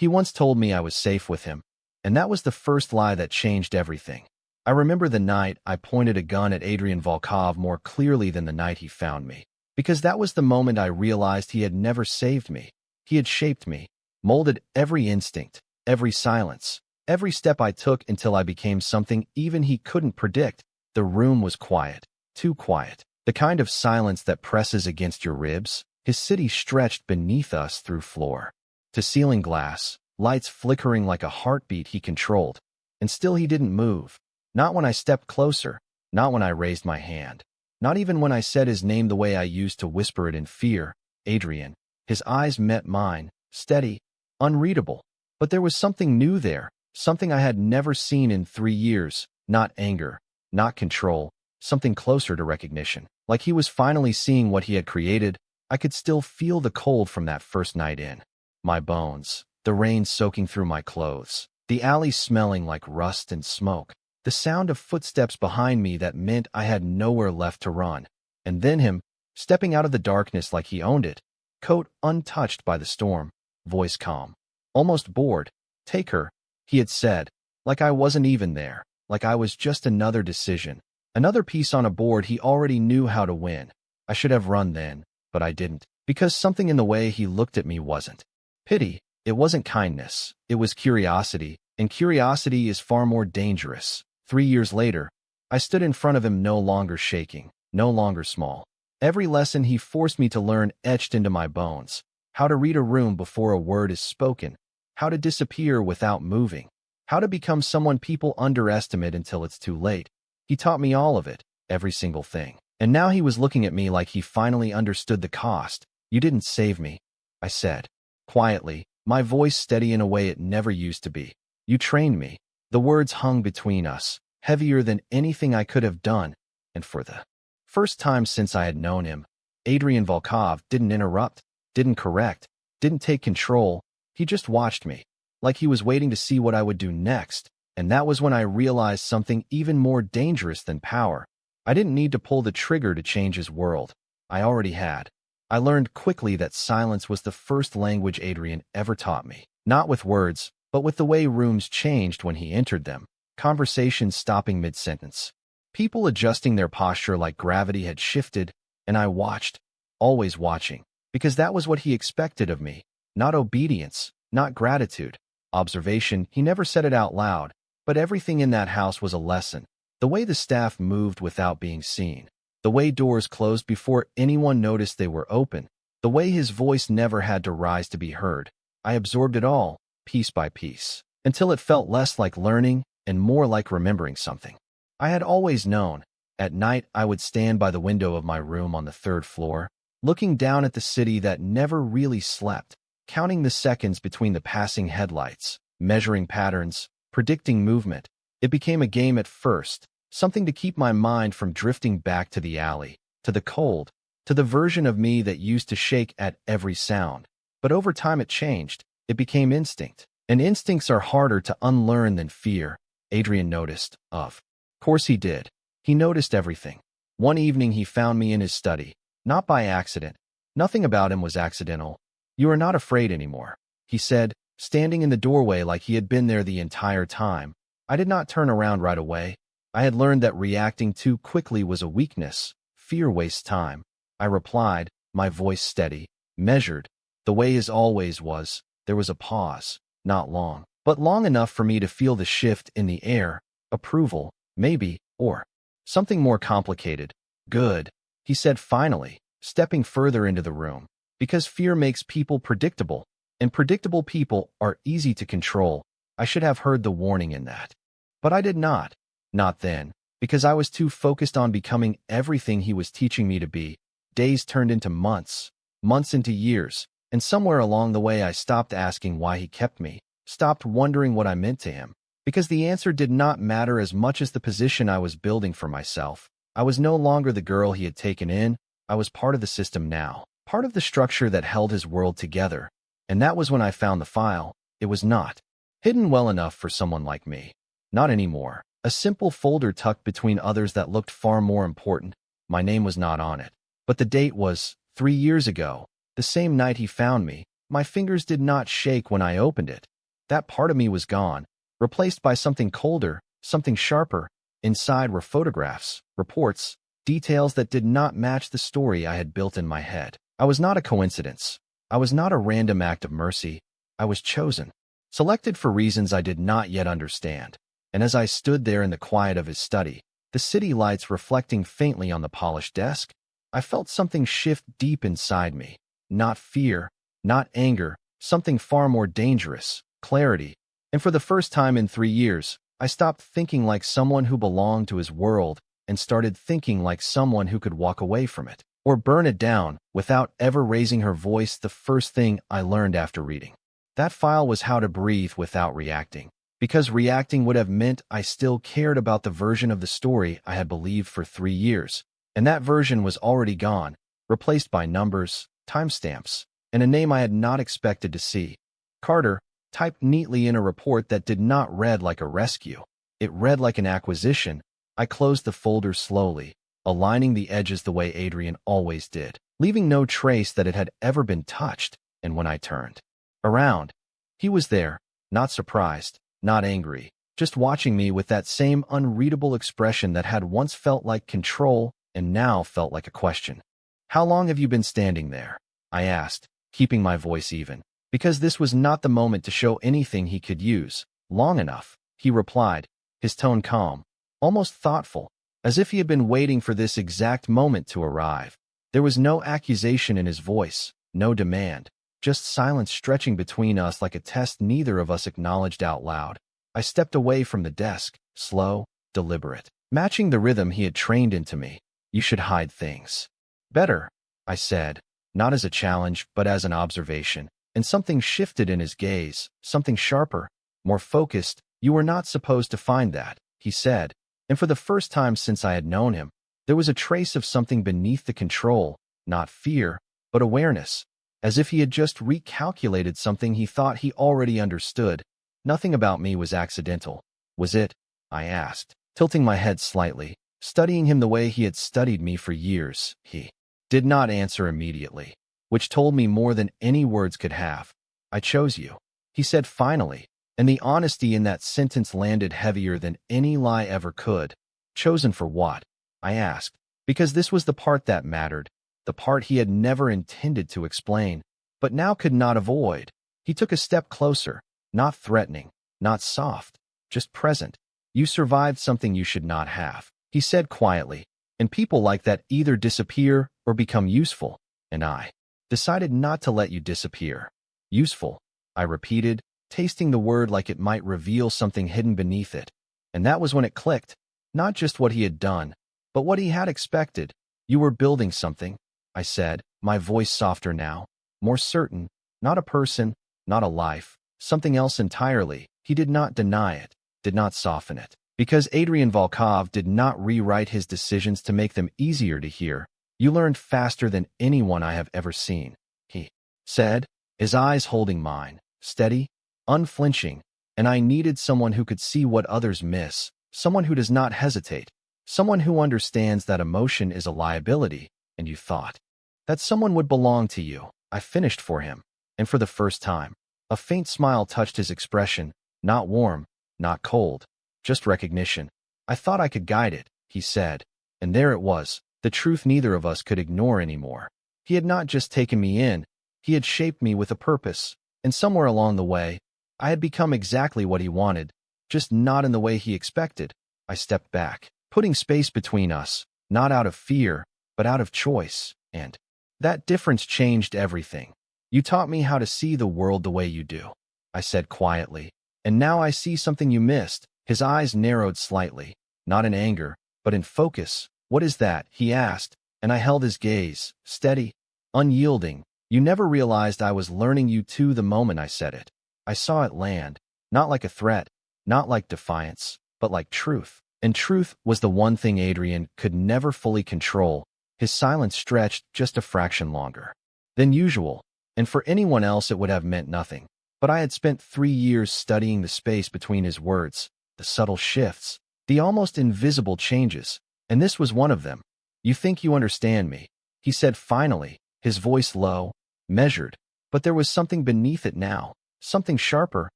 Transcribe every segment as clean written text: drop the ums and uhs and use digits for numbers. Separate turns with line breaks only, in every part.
He once told me I was safe with him, and that was the first lie that changed everything. I remember the night I pointed a gun at Adrian Volkov more clearly than the night he found me, because that was the moment I realized he had never saved me. He had shaped me, molded every instinct, every silence, every step I took until I became something even he couldn't predict. The room was quiet, too quiet, the kind of silence that presses against your ribs. His city stretched beneath us through floor to ceiling glass, lights flickering like a heartbeat he controlled, and still he didn't move. Not when I stepped closer, not when I raised my hand, not even when I said his name the way I used to whisper it in fear, Adrian. His eyes met mine, steady, unreadable, but there was something new there, something I had never seen in 3 years, not anger, not control, something closer to recognition. Like he was finally seeing what he had created. I could still feel the cold from that first night in my bones, the rain soaking through my clothes, the alley smelling like rust and smoke, the sound of footsteps behind me that meant I had nowhere left to run, and then him, stepping out of the darkness like he owned it, coat untouched by the storm, voice calm, almost bored. "Take her," he had said, like I wasn't even there, like I was just another decision, another piece on a board he already knew how to win. I should have run then, but I didn't, because something in the way he looked at me wasn't pity, it wasn't kindness, it was curiosity, and curiosity is far more dangerous. 3 years later, I stood in front of him, no longer shaking, no longer small. Every lesson he forced me to learn etched into my bones: how to read a room before a word is spoken, how to disappear without moving, how to become someone people underestimate until it's too late. He taught me all of it, every single thing. And now he was looking at me like he finally understood the cost. "You didn't save me," I said, quietly, my voice steady in a way it never used to be. "You trained me." The words hung between us, heavier than anything I could have done, and for the first time since I had known him, Adrian Volkov didn't interrupt, didn't correct, didn't take control. He just watched me, like he was waiting to see what I would do next, and that was when I realized something even more dangerous than power. I didn't need to pull the trigger to change his world. I already had. I learned quickly that silence was the first language Adrian ever taught me. Not with words, but with the way rooms changed when he entered them. Conversations stopping mid-sentence. People adjusting their posture like gravity had shifted, and I watched, always watching, because that was what he expected of me. Not obedience, not gratitude. Observation. He never said it out loud, but everything in that house was a lesson. The way the staff moved without being seen, the way doors closed before anyone noticed they were open, the way his voice never had to rise to be heard. I absorbed it all, piece by piece, until it felt less like learning and more like remembering something I had always known. At night, I would stand by the window of my room on the 3rd floor, looking down at the city that never really slept, counting the seconds between the passing headlights, measuring patterns, predicting movement. It became a game at first, something to keep my mind from drifting back to the alley, to the cold, to the version of me that used to shake at every sound. But over time it changed. It became instinct. And instincts are harder to unlearn than fear. Adrian noticed. Of course he did. He noticed everything. One evening he found me in his study. Not by accident. Nothing about him was accidental. "You are not afraid anymore," he said, standing in the doorway like he had been there the entire time. I did not turn around right away. I had learned that reacting too quickly was a weakness. Fear wastes time. I replied, my voice steady, measured, the way his always was. There was a pause, not long, but long enough for me to feel the shift in the air. Approval, maybe, or something more complicated. "Good," he said finally, stepping further into the room. "Because fear makes people predictable, and predictable people are easy to control." I should have heard the warning in that. But I did not. Not then, because I was too focused on becoming everything he was teaching me to be. Days turned into months, months into years, and somewhere along the way I stopped asking why he kept me, stopped wondering what I meant to him, because the answer did not matter as much as the position I was building for myself. I was no longer the girl he had taken in. I was part of the system now, part of the structure that held his world together. And that was when I found the file. It was not hidden well enough for someone like me. Not anymore. A simple folder tucked between others that looked far more important. My name was not on it. But the date was 3 years ago, the same night he found me, My fingers did not shake when I opened it. That part of me was gone, replaced by something colder, something sharper. Inside were photographs, reports, details that did not match the story I had built in my head. I was not a coincidence. I was not a random act of mercy. I was chosen, selected for reasons I did not yet understand. And as I stood there in the quiet of his study, the city lights reflecting faintly on the polished desk, I felt something shift deep inside me. Not fear, not anger, something far more dangerous, clarity. And for the first time in 3 years, I stopped thinking like someone who belonged to his world and started thinking like someone who could walk away from it, or burn it down without ever raising her voice. The first thing I learned after reading that file was how to breathe without reacting, because reacting would have meant I still cared about the version of the story I had believed for 3 years, and that version was already gone, replaced by numbers, timestamps, and a name I had not expected to see. Carter, typed neatly in a report that did not read like a rescue. It read like an acquisition. I closed the folder slowly, aligning the edges the way Adrian always did, leaving no trace that it had ever been touched. And when I turned around, he was there, not surprised, not angry, just watching me with that same unreadable expression that had once felt like control and now felt like a question. "How long have you been standing there?" I asked, keeping my voice even, because this was not the moment to show anything he could use. "Long enough," he replied, his tone calm, almost thoughtful, as if he had been waiting for this exact moment to arrive. There was no accusation in his voice, no demand, just silence stretching between us like a test neither of us acknowledged out loud. I stepped away from the desk, slow, deliberate, matching the rhythm he had trained into me. "You should hide things better," I said, not as a challenge but as an observation, and something shifted in his gaze, something sharper, more focused. "You were not supposed to find that," he said, and for the first time since I had known him, there was a trace of something beneath the control, not fear, but awareness, as if he had just recalculated something he thought he already understood. "Nothing about me was accidental, was it?" I asked, tilting my head slightly, studying him the way he had studied me for years. He did not answer immediately, which told me more than any words could have. "I chose you," he said finally, and the honesty in that sentence landed heavier than any lie ever could. "Chosen for what?" I asked, because this was the part that mattered, the part he had never intended to explain, but now could not avoid. He took a step closer, not threatening, not soft, just present. "You survived something you should not have," he said quietly, "and people like that either disappear or become useful, and I decided not to let you disappear." "Useful," I repeated, tasting the word like it might reveal something hidden beneath it. And that was when it clicked, not just what he had done, but what he had expected. "You were building something," I said, my voice softer now, more certain, "not a person, not a life, something else entirely." He did not deny it, did not soften it, because Adrian Volkov did not rewrite his decisions to make them easier to hear. "You learned faster than anyone I have ever seen," he said, his eyes holding mine, steady, unflinching, and I needed someone who could see what others miss, someone who does not hesitate, someone who understands that emotion is a liability, and you thought that someone would belong to you. I finished for him, and for the first time, a faint smile touched his expression, not warm, not cold, just recognition. "I thought I could guide it," he said, and there it was, the truth neither of us could ignore anymore. He had not just taken me in, he had shaped me with a purpose, and somewhere along the way, I had become exactly what he wanted, just not in the way he expected. I stepped back, putting space between us, not out of fear, but out of choice, and that difference changed everything. "You taught me how to see the world the way you do," I said quietly, "and now I see something you missed." His eyes narrowed slightly, not in anger, but in focus. "What is that?" he asked, and I held his gaze, steady, unyielding. "You never realized I was learning you too the moment I said it." I saw it land, not like a threat, not like defiance, but like truth. And truth was the one thing Adrian could never fully control. His silence stretched just a fraction longer than usual, and for anyone else it would have meant nothing. But I had spent 3 years studying the space between his words, the subtle shifts, the almost invisible changes, and this was one of them. "You think you understand me," he said finally, his voice low, measured, But there was something beneath it now, something sharper.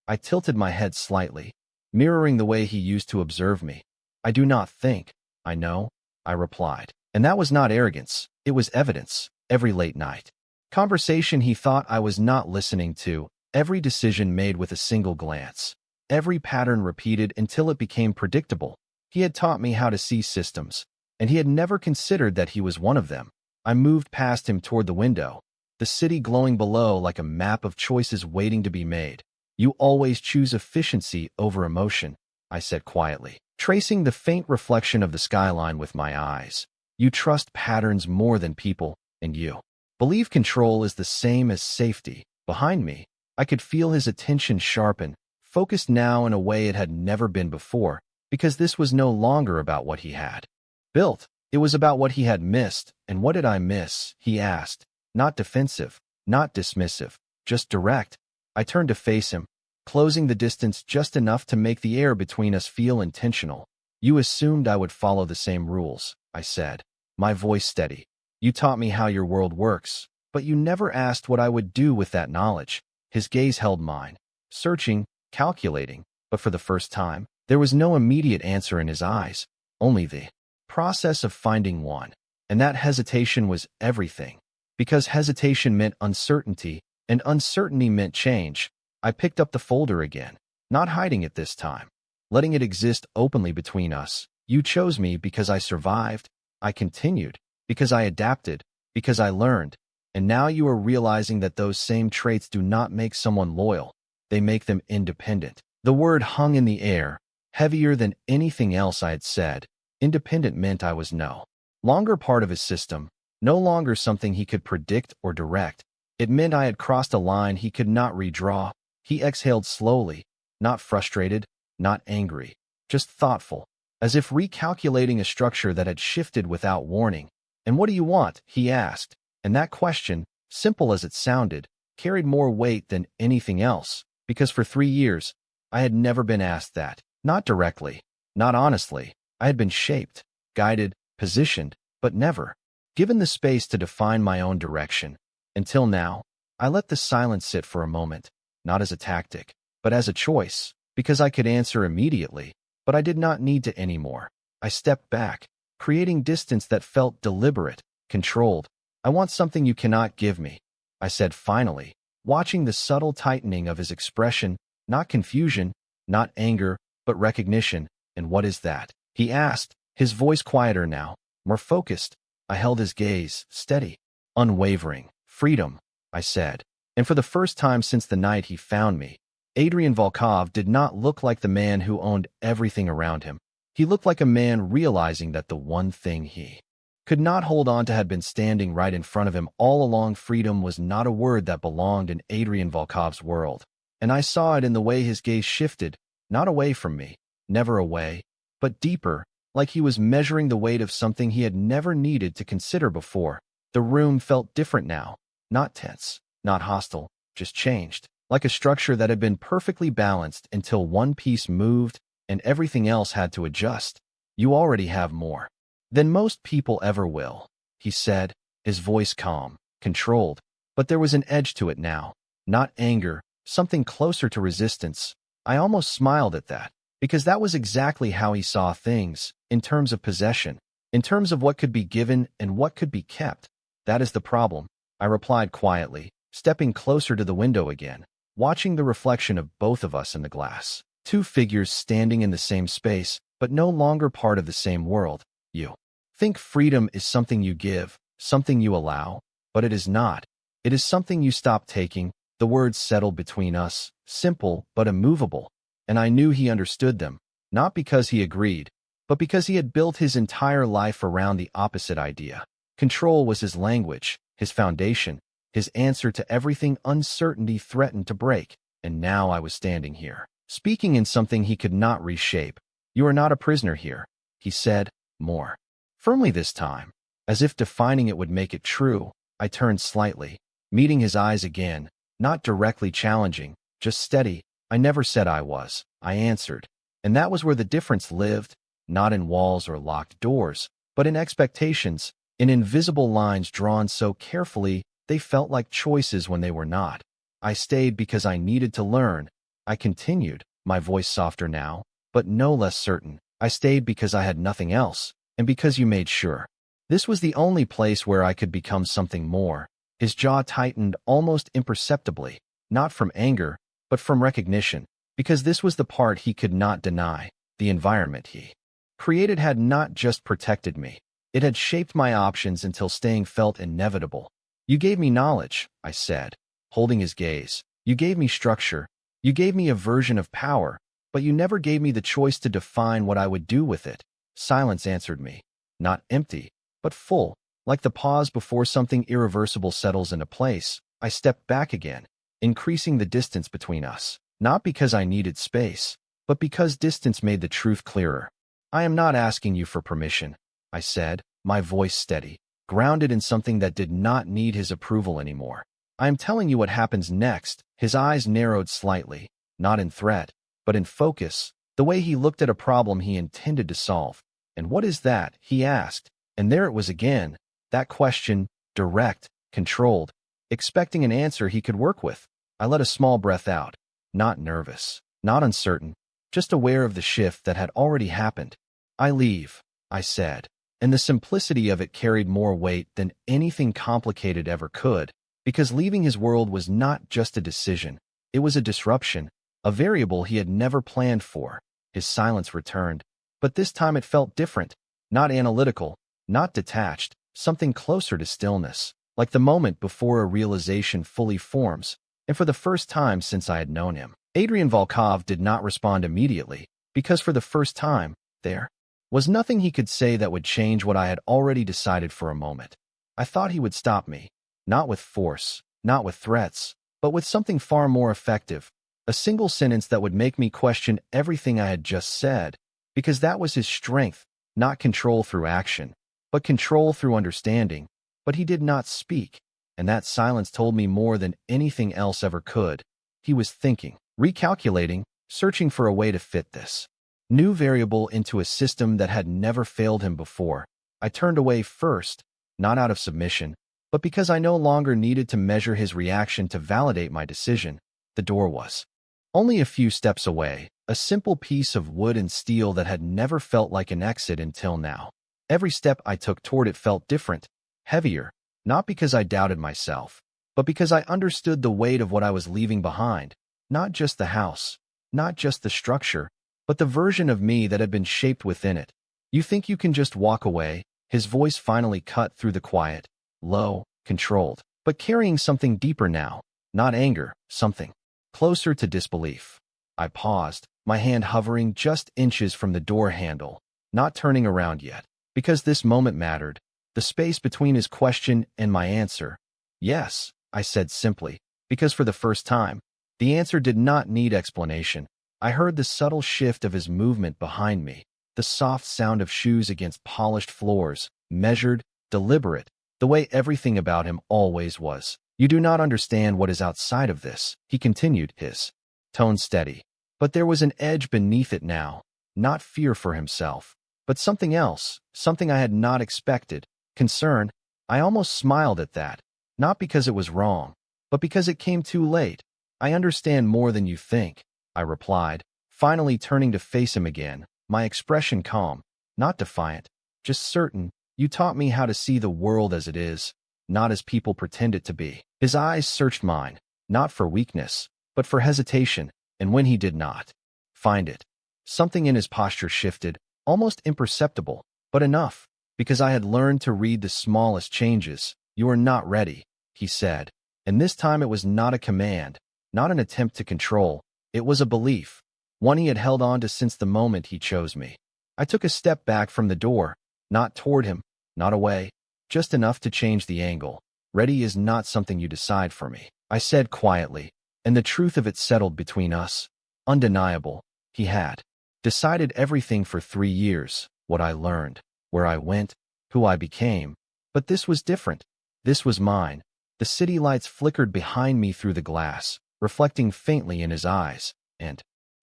I tilted my head slightly, mirroring the way he used to observe me. I do not think, I know, I replied. And that was not arrogance, it was evidence. Every late night conversation he thought I was not listening to, every decision made with a single glance, every pattern repeated until it became predictable. He had taught me how to see systems, and he had never considered that he was one of them. I moved past him toward the window, the city glowing below like a map of choices waiting to be made. You always choose efficiency over emotion, I said quietly, tracing the faint reflection of the skyline with my eyes. You trust patterns more than people, and you believe control is the same as safety. Behind me, I could feel his attention sharpen, focused now in a way it had never been before, because this was no longer about what he had built. It was about what he had missed. And what did I miss? He asked, not defensive, not dismissive, just direct. I turned to face him, closing the distance just enough to make the air between us feel intentional. You assumed I would follow the same rules, I said, my voice steady. You taught me how your world works, but you never asked what I would do with that knowledge. His gaze held mine, searching, calculating, but for the first time, there was no immediate answer in his eyes, only the process of finding one. And that hesitation was everything, because hesitation meant uncertainty, and uncertainty meant change. I picked up the folder again, not hiding it this time, letting it exist openly between us. You chose me because I survived, I continued, because I adapted, because I learned, and now you are realizing that those same traits do not make someone loyal, they make them independent. The word hung in the air, heavier than anything else I had said. Independent meant I was no longer part of his system, no longer something he could predict or direct. It meant I had crossed a line he could not redraw. He exhaled slowly, not frustrated, not angry, just thoughtful, as if recalculating a structure that had shifted without warning. And what do you want? He asked, and that question, simple as it sounded, carried more weight than anything else, because for 3 years, I had never been asked that. Not directly, not honestly. I had been shaped, guided, positioned, but never given the space to define my own direction. Until now, I let the silence sit for a moment, not as a tactic, but as a choice, because I could answer immediately, but I did not need to anymore. I stepped back, creating distance that felt deliberate, controlled. I want something you cannot give me, I said finally, watching the subtle tightening of his expression, not confusion, not anger, but recognition. And what is that? He asked, his voice quieter now, more focused. I held his gaze, steady, unwavering. Freedom, I said. And for the first time since the night he found me, Adrian Volkov did not look like the man who owned everything around him. He looked like a man realizing that the one thing he could not hold on to had been standing right in front of him all along. Freedom was not a word that belonged in Adrian Volkov's world. And I saw it in the way his gaze shifted, not away from me, never away, but deeper, like he was measuring the weight of something he had never needed to consider before. The room felt different now, not tense, not hostile, just changed, like a structure that had been perfectly balanced until one piece moved and everything else had to adjust. You already have more than most people ever will, he said, his voice calm, controlled, but there was an edge to it now, not anger, something closer to resistance. I almost smiled at that, because that was exactly how he saw things, in terms of possession, in terms of what could be given and what could be kept. That is the problem, I replied quietly, stepping closer to the window again, watching the reflection of both of us in the glass. Two figures standing in the same space, but no longer part of the same world. You think freedom is something you give, something you allow, but it is not. It is something you stop taking. The words settled between us, simple but immovable, and I knew he understood them, not because he agreed, but because he had built his entire life around the opposite idea. Control was his language, his foundation, his answer to everything uncertainty threatened to break. And now I was standing here, speaking in something he could not reshape. You are not a prisoner here, he said, more firmly this time, as if defining it would make it true. I turned slightly, meeting his eyes again, not directly challenging, just steady. I never said I was, I answered. And that was where the difference lived, not in walls or locked doors, but in expectations, in invisible lines drawn so carefully They felt like choices when they were not. I stayed because I needed to learn. I continued, my voice softer now, but no less certain. I stayed because I had nothing else, and because you made sure. This was the only place where I could become something more. His jaw tightened almost imperceptibly, not from anger, but from recognition, because this was the part he could not deny. The environment he created had not just protected me. It had shaped my options until staying felt inevitable. You gave me knowledge, I said, holding his gaze. You gave me structure. You gave me a version of power, but you never gave me the choice to define what I would do with it. Silence answered me, not empty, but full, like the pause before something irreversible settles into place. I stepped back again, increasing the distance between us, not because I needed space, but because distance made the truth clearer. I am not asking you for permission, I said, my voice steady, grounded in something that did not need his approval anymore. I am telling you what happens next. His eyes narrowed slightly, not in threat, but in focus, the way he looked at a problem he intended to solve. And what is that? He asked. And there it was again, that question, direct, controlled, expecting an answer he could work with. I let a small breath out, not nervous, not uncertain, just aware of the shift that had already happened. I leave, I said, and the simplicity of it carried more weight than anything complicated ever could, because leaving his world was not just a decision, it was a disruption, a variable he had never planned for. His silence returned, but this time it felt different, not analytical, not detached, something closer to stillness, like the moment before a realization fully forms, and for the first time since I had known him. Adrian Volkov did not respond immediately, because for the first time, there was nothing he could say that would change what I had already decided for a moment. I thought he would stop me, not with force, not with threats, but with something far more effective, a single sentence that would make me question everything I had just said, because that was his strength, not control through action, but control through understanding. But he did not speak, and that silence told me more than anything else ever could. He was thinking, recalculating, searching for a way to fit this new variable into a system that had never failed him before. I turned away first, not out of submission, but because I no longer needed to measure his reaction to validate my decision. The door was only a few steps away, a simple piece of wood and steel that had never felt like an exit until now. Every step I took toward it felt different, heavier, not because I doubted myself, but because I understood the weight of what I was leaving behind. Not just the house, not just the structure, but the version of me that had been shaped within it. You think you can just walk away? His voice finally cut through the quiet, low, controlled, but carrying something deeper now, not anger, something closer to disbelief. I paused, my hand hovering just inches from the door handle, not turning around yet, because this moment mattered, the space between his question and my answer. Yes, I said simply, because for the first time, the answer did not need explanation. I heard the subtle shift of his movement behind me, the soft sound of shoes against polished floors, measured, deliberate, the way everything about him always was. You do not understand what is outside of this, he continued, his tone steady. But there was an edge beneath it now, not fear for himself, but something else, something I had not expected, concern. I almost smiled at that, not because it was wrong, but because it came too late. I understand more than you think, I replied, finally turning to face him again, my expression calm, not defiant, just certain. You taught me how to see the world as it is, not as people pretend it to be. His eyes searched mine, not for weakness, but for hesitation, and when he did not find it, something in his posture shifted, almost imperceptible, but enough, because I had learned to read the smallest changes. You are not ready, he said, and this time it was not a command, not an attempt to control. It was a belief, one he had held on to since the moment he chose me. I took a step back from the door, not toward him, not away, just enough to change the angle. Ready is not something you decide for me, I said quietly, and the truth of it settled between us. Undeniable, he had decided everything for 3 years, what I learned, where I went, who I became. But this was different. This was mine. The city lights flickered behind me through the glass, reflecting faintly in his eyes, and,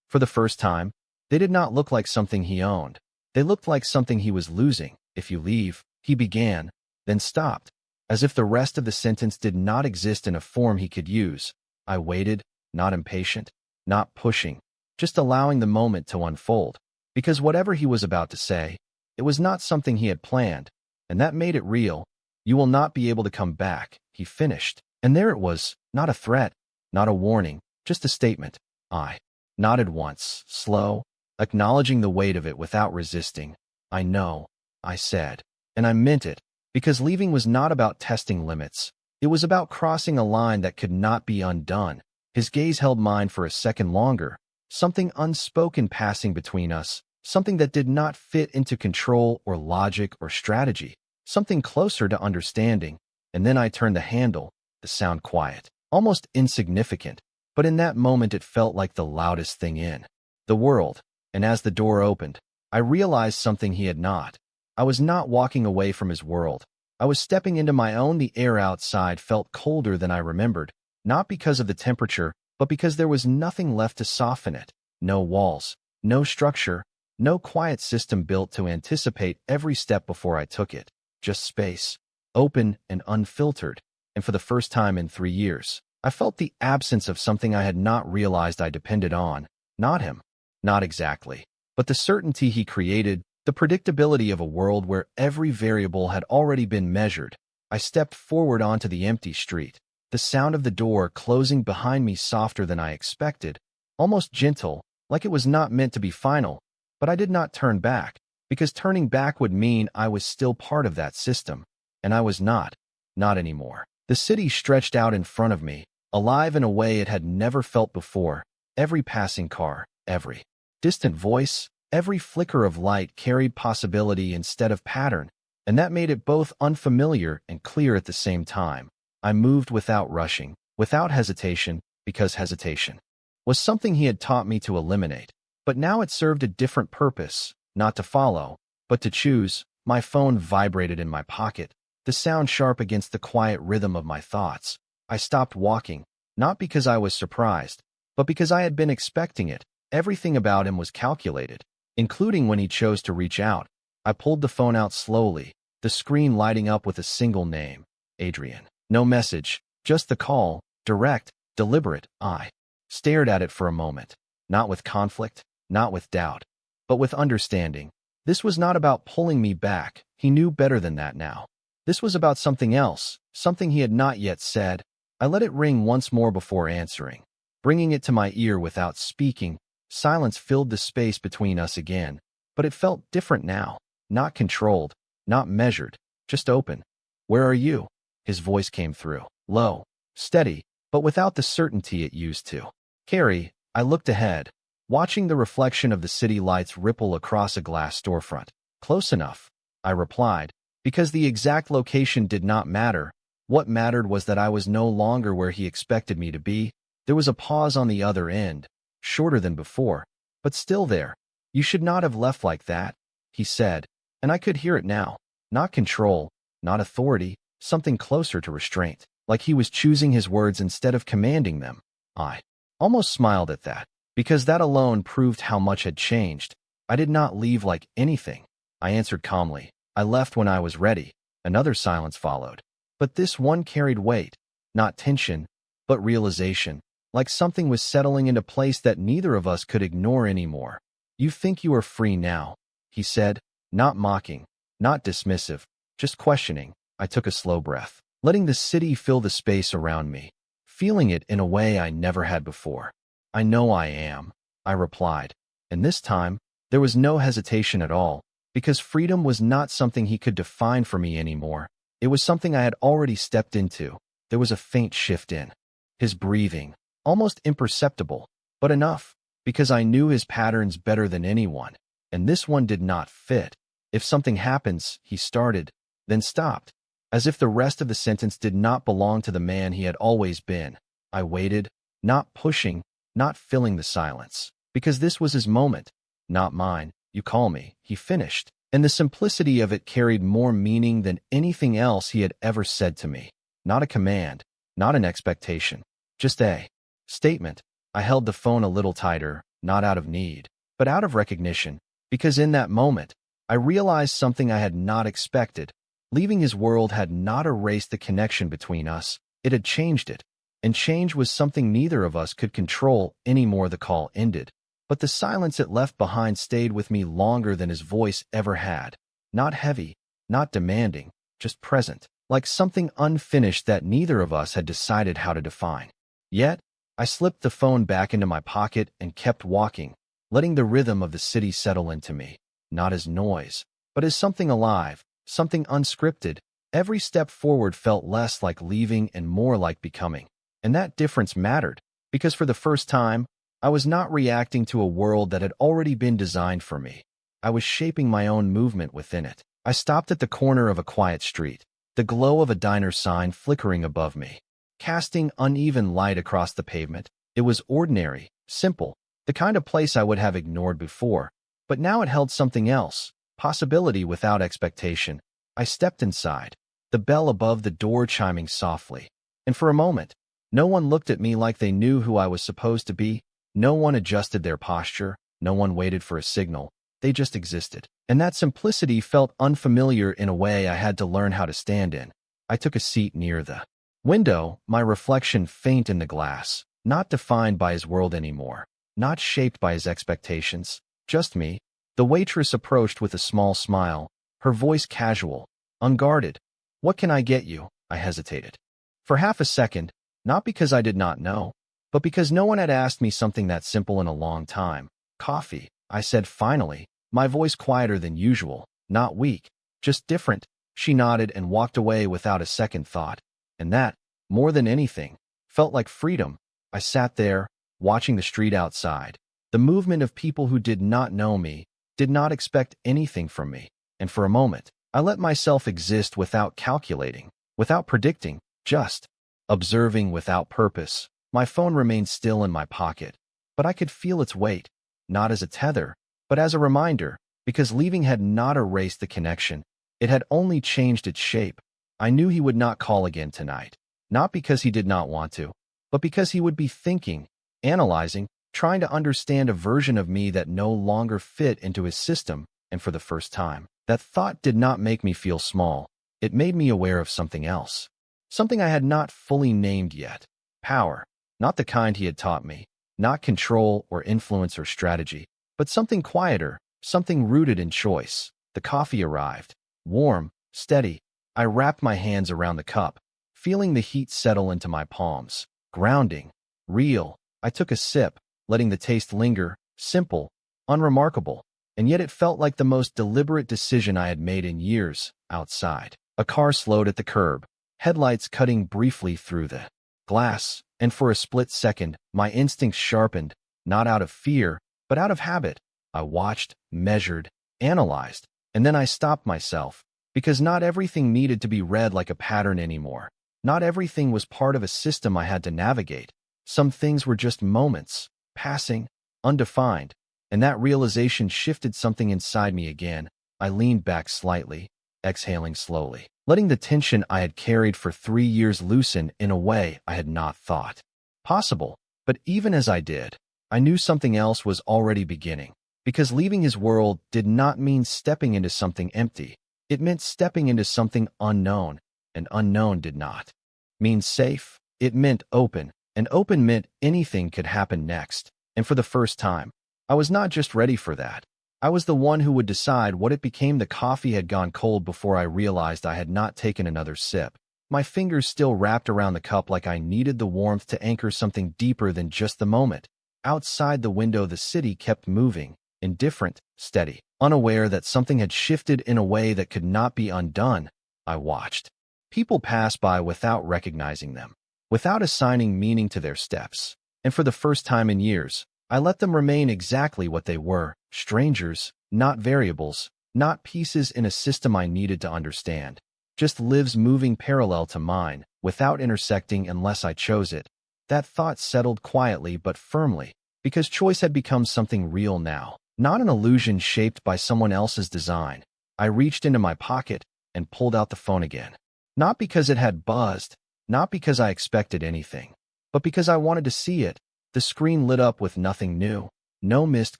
for the first time, they did not look like something he owned. They looked like something he was losing. If you leave, he began, then stopped. As if the rest of the sentence did not exist in a form he could use, I waited, not impatient, not pushing, just allowing the moment to unfold. Because whatever he was about to say, it was not something he had planned, and that made it real. You will not be able to come back, he finished. And there it was, not a threat, not a warning, just a statement. I nodded once, slow, acknowledging the weight of it without resisting. I know, I said, and I meant it, because leaving was not about testing limits. It was about crossing a line that could not be undone. His gaze held mine for a second longer, something unspoken passing between us, something that did not fit into control or logic or strategy, something closer to understanding. And then I turned the handle, the sound quiet, almost insignificant, but in that moment it felt like the loudest thing in the world. And as the door opened, I realized something he had not. I was not walking away from his world. I was stepping into my own. The air outside felt colder than I remembered, not because of the temperature, but because there was nothing left to soften it. No walls, no structure, no quiet system built to anticipate every step before I took it. Just space, open and unfiltered. And for the first time in 3 years, I felt the absence of something I had not realized I depended on. Not him. Not exactly. But the certainty he created, the predictability of a world where every variable had already been measured. I stepped forward onto the empty street, the sound of the door closing behind me softer than I expected, almost gentle, like it was not meant to be final. But I did not turn back, because turning back would mean I was still part of that system. And I was not anymore. The city stretched out in front of me, alive in a way it had never felt before. Every passing car, every distant voice, every flicker of light carried possibility instead of pattern, and that made it both unfamiliar and clear at the same time. I moved without rushing, without hesitation, because hesitation was something he had taught me to eliminate. But now it served a different purpose, not to follow, but to choose. My phone vibrated in my pocket, the sound sharp against the quiet rhythm of my thoughts. I stopped walking, not because I was surprised, but because I had been expecting it. Everything about him was calculated, including when he chose to reach out. I pulled the phone out slowly, the screen lighting up with a single name, Adrian. No message, just the call, direct, deliberate. I stared at it for a moment, not with conflict, not with doubt, but with understanding. This was not about pulling me back. He knew better than that now. This was about something else, something he had not yet said. I let it ring once more before answering, bringing it to my ear without speaking. Silence filled the space between us again, but it felt different now, not controlled, not measured, just open. Where are you? His voice came through, low, steady, but without the certainty it used to carry. I looked ahead, watching the reflection of the city lights ripple across a glass storefront. Close enough, I replied, because the exact location did not matter. What mattered was that I was no longer where he expected me to be. There was a pause on the other end, shorter than before, but still there. You should not have left like that, he said, and I could hear it now. Not control, not authority, something closer to restraint, like he was choosing his words instead of commanding them. I almost smiled at that, because that alone proved how much had changed. I did not leave like anything, I answered calmly. I left when I was ready. Another silence followed, but this one carried weight, not tension, but realization. Like something was settling into place that neither of us could ignore anymore. You think you are free now, he said, not mocking, not dismissive, just questioning. I took a slow breath, letting the city fill the space around me, feeling it in a way I never had before. I know I am, I replied, and this time, there was no hesitation at all, because freedom was not something he could define for me anymore. It was something I had already stepped into. There was a faint shift in his breathing, almost imperceptible, but enough, because I knew his patterns better than anyone, and this one did not fit. If something happens, he started, then stopped, as if the rest of the sentence did not belong to the man he had always been. I waited, not pushing, not filling the silence, because this was his moment, not mine. You call me, he finished, and the simplicity of it carried more meaning than anything else he had ever said to me. Not a command, not an expectation, just a statement. I held the phone a little tighter, not out of need, but out of recognition, because in that moment, I realized something I had not expected. Leaving his world had not erased the connection between us, it had changed it. And change was something neither of us could control any more. The call ended, but the silence it left behind stayed with me longer than his voice ever had. Not heavy, not demanding, just present, like something unfinished that neither of us had decided how to define. Yet, I slipped the phone back into my pocket and kept walking, letting the rhythm of the city settle into me, not as noise, but as something alive, something unscripted. Every step forward felt less like leaving and more like becoming. And that difference mattered, because for the first time, I was not reacting to a world that had already been designed for me. I was shaping my own movement within it. I stopped at the corner of a quiet street, the glow of a diner sign flickering above me, casting uneven light across the pavement. It was ordinary, simple, the kind of place I would have ignored before, but now it held something else, possibility without expectation. I stepped inside, the bell above the door chiming softly, and for a moment, no one looked at me like they knew who I was supposed to be. No one adjusted their posture, no one waited for a signal. They just existed. And that simplicity felt unfamiliar in a way I had to learn how to stand in. I took a seat near the window, my reflection faint in the glass, not defined by his world anymore, not shaped by his expectations, just me. The waitress approached with a small smile, her voice casual, unguarded. "What can I get you?" I hesitated. For half a second, not because I did not know, but because no one had asked me something that simple in a long time. "Coffee," I said finally, my voice quieter than usual, not weak, just different. She nodded and walked away without a second thought. And that, more than anything, felt like freedom. I sat there, watching the street outside, the movement of people who did not know me, did not expect anything from me. And for a moment, I let myself exist without calculating, without predicting, just observing without purpose. My phone remained still in my pocket, but I could feel its weight, not as a tether, but as a reminder, because leaving had not erased the connection. It had only changed its shape. I knew he would not call again tonight, not because he did not want to, but because he would be thinking, analyzing, trying to understand a version of me that no longer fit into his system. And for the first time, that thought did not make me feel small. It made me aware of something else. Something I had not fully named yet. Power. Not the kind he had taught me. Not control or influence or strategy, but something quieter, something rooted in choice. The coffee arrived. Warm, steady. I wrapped my hands around the cup, feeling the heat settle into my palms. Grounding. Real. I took a sip, letting the taste linger. Simple. Unremarkable. And yet it felt like the most deliberate decision I had made in years. Outside, a car slowed at the curb, headlights cutting briefly through the glass, and for a split second, my instincts sharpened, not out of fear, but out of habit. I watched, measured, analyzed, and then I stopped myself, because not everything needed to be read like a pattern anymore. Not everything was part of a system I had to navigate. Some things were just moments, passing, undefined, and that realization shifted something inside me again. I leaned back slightly, exhaling slowly, letting the tension I had carried for 3 years loosen in a way I had not thought possible. But even as I did, I knew something else was already beginning, because leaving his world did not mean stepping into something empty. It meant stepping into something unknown, and unknown did not mean safe. It meant open, and open meant anything could happen next. And for the first time, I was not just ready for that. I was the one who would decide what it became. The coffee had gone cold before I realized I had not taken another sip. My fingers still wrapped around the cup like I needed the warmth to anchor something deeper than just the moment. Outside the window, the city kept moving, indifferent, steady, unaware that something had shifted in a way that could not be undone. I watched people pass by without recognizing them, without assigning meaning to their steps. And for the first time in years, I let them remain exactly what they were, strangers, not variables, not pieces in a system I needed to understand, just lives moving parallel to mine, without intersecting unless I chose it. That thought settled quietly but firmly, because choice had become something real now, not an illusion shaped by someone else's design. I reached into my pocket and pulled out the phone again. Not because it had buzzed, not because I expected anything, but because I wanted to see it. The screen lit up with nothing new. No missed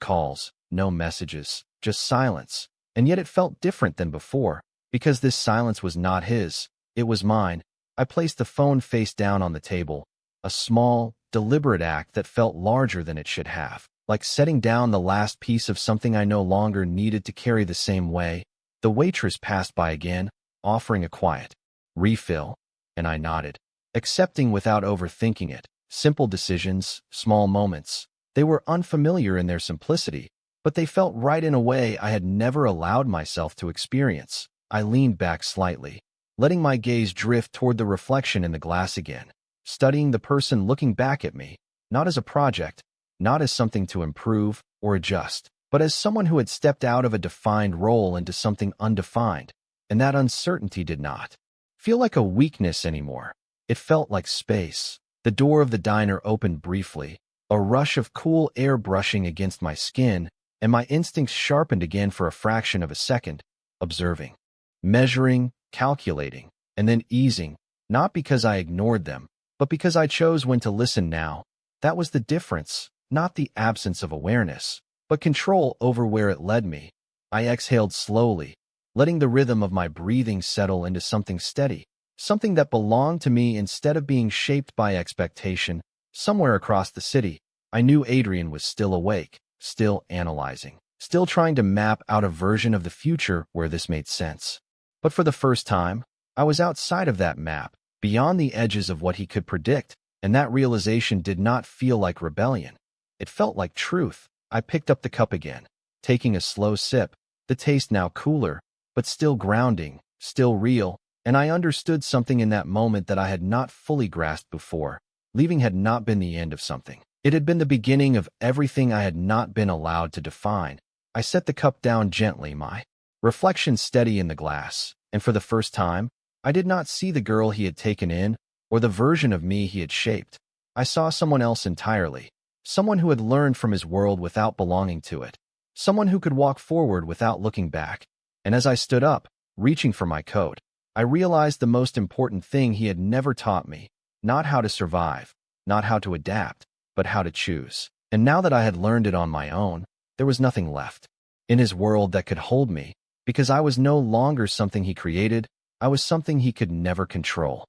calls, no messages, just silence. And yet it felt different than before. Because this silence was not his, it was mine. I placed the phone face down on the table, a small, deliberate act that felt larger than it should have, like setting down the last piece of something I no longer needed to carry the same way. The waitress passed by again, offering a quiet refill, and I nodded, accepting without overthinking it. Simple decisions, small moments. They were unfamiliar in their simplicity, but they felt right in a way I had never allowed myself to experience. I leaned back slightly, letting my gaze drift toward the reflection in the glass again, studying the person looking back at me, not as a project, not as something to improve or adjust, but as someone who had stepped out of a defined role into something undefined. And that uncertainty did not feel like a weakness anymore. It felt like space. The door of the diner opened briefly, a rush of cool air brushing against my skin, and my instincts sharpened again for a fraction of a second, observing, measuring, calculating, and then easing, not because I ignored them, but because I chose when to listen now. That was the difference, not the absence of awareness, but control over where it led me. I exhaled slowly, letting the rhythm of my breathing settle into something steady, something that belonged to me instead of being shaped by expectation. Somewhere across the city, I knew Adrian was still awake, still analyzing, still trying to map out a version of the future where this made sense. But for the first time, I was outside of that map, beyond the edges of what he could predict, and that realization did not feel like rebellion. It felt like truth. I picked up the cup again, taking a slow sip, the taste now cooler, but still grounding, still real, and I understood something in that moment that I had not fully grasped before. Leaving had not been the end of something. It had been the beginning of everything I had not been allowed to define. I set the cup down gently, my reflection steady in the glass, and for the first time, I did not see the girl he had taken in, or the version of me he had shaped. I saw someone else entirely, someone who had learned from his world without belonging to it, someone who could walk forward without looking back. And as I stood up, reaching for my coat, I realized the most important thing he had never taught me, not how to survive, not how to adapt, but how to choose. And now that I had learned it on my own, there was nothing left in his world that could hold me, because I was no longer something he created, I was something he could never control.